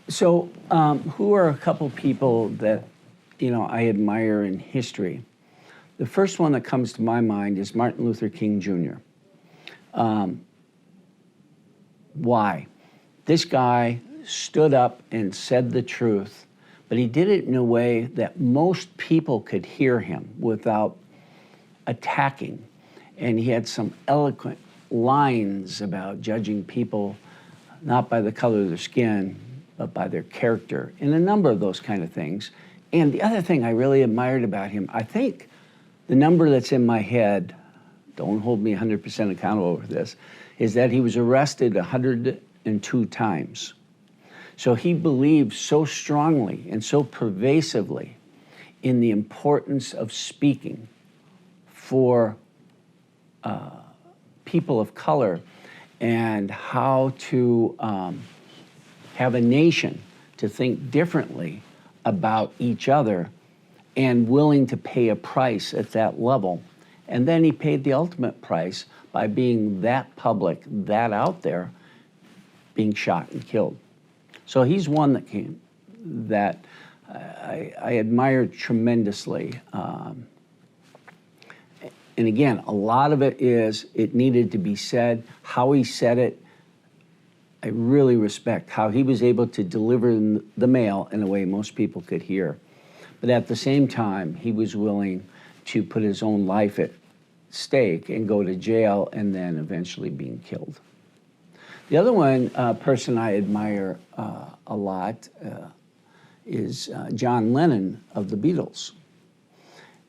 So, who are a couple people that, I admire in history? The first one that comes to my mind is Martin Luther King Jr. Why? This guy stood up and said the truth, but he did it in a way that most people could hear him without attacking. And he had some eloquent lines about judging people not by the color of their skin, but by their character, and a number of those kind of things. And the other thing I really admired about him, I think the number that's in my head, don't hold me 100% accountable for this, is that he was arrested 102 times. So he believed so strongly and so pervasively in the importance of speaking for people of color and how to have a nation to think differently about each other and willing to pay a price at that level. And then he paid the ultimate price by being that public, that out there, being shot and killed. So he's one that I admired tremendously. And again, a lot of it is it needed to be said. How he said it, I really respect how he was able to deliver the mail in a way most people could hear. But at the same time, he was willing to put his own life at stake and go to jail and then eventually being killed. The other one, person I admire a lot is John Lennon of the Beatles,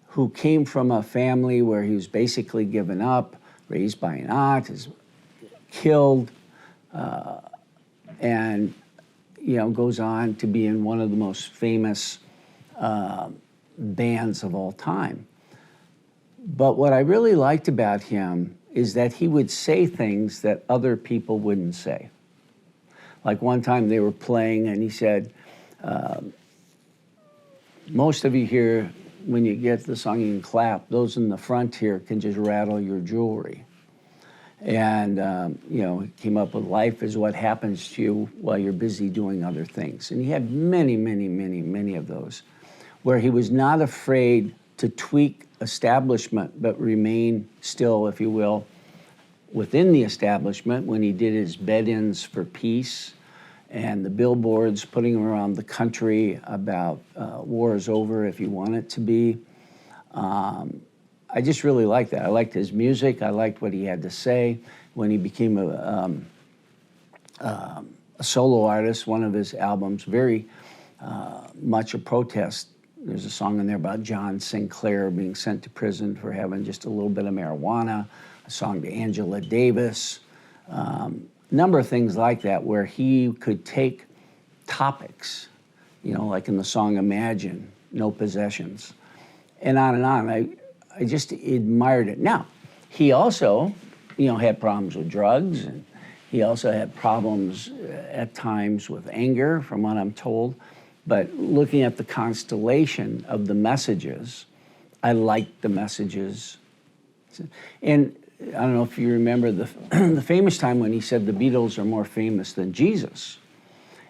who came from a family where he was basically given up, raised by an aunt, is killed, and goes on to be in one of the most famous bands of all time. But what I really liked about him is that he would say things that other people wouldn't say. Like one time they were playing and he said, most of you here, when you get the song, you can clap. Those in the front here can just rattle your jewelry. And, he came up with life is what happens to you while you're busy doing other things. And he had many, many, many, many of those where he was not afraid to tweak establishment, but remain still, if you will, within the establishment when he did his bed-ins for peace and the billboards putting him around the country about war is over if you want it to be. I just really liked that. I liked his music. I liked what he had to say. When he became a solo artist, one of his albums, very much a protest. There's a song in there about John Sinclair being sent to prison for having just a little bit of marijuana, a song to Angela Davis, number of things like that where he could take topics, like in the song Imagine, No Possessions, and on and on. I just admired it. Now, he also, had problems with drugs, and he also had problems at times with anger, from what I'm told. But looking at the constellation of the messages, I liked the messages. And I don't know if you remember the famous time when he said the Beatles are more famous than Jesus.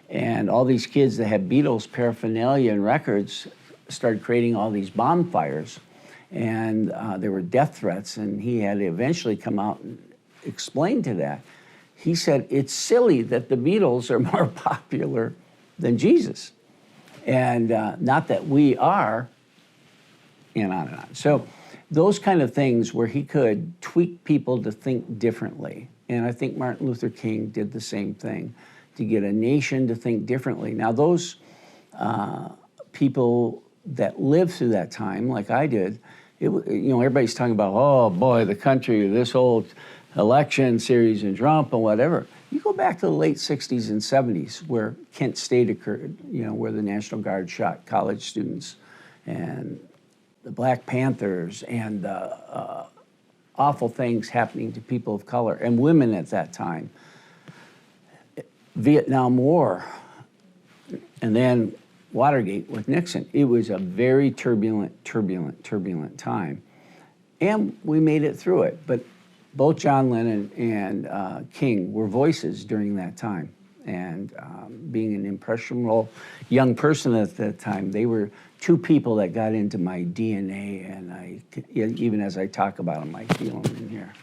And all these kids that had Beatles paraphernalia and records started creating all these bonfires. And there were death threats, and he had to eventually come out and explain to that. He said, it's silly that the Beatles are more popular than Jesus. And not that we are, and on and on. So those kind of things where he could tweak people to think differently. And I think Martin Luther King did the same thing, to get a nation to think differently. Now those people that lived through that time, like I did, everybody's talking about, oh boy, the country, this whole election series and Trump and whatever. You go back to the late 60s and 70s where Kent State occurred, where the National Guard shot college students, and the Black Panthers, and awful things happening to people of color and women at that time. Vietnam War, and then Watergate with Nixon. It was a very turbulent time. And we made it through it. But both John Lennon and King were voices during that time. And being an impressionable young person at that time, they were two people that got into my DNA, and even as I talk about them, I feel them in here.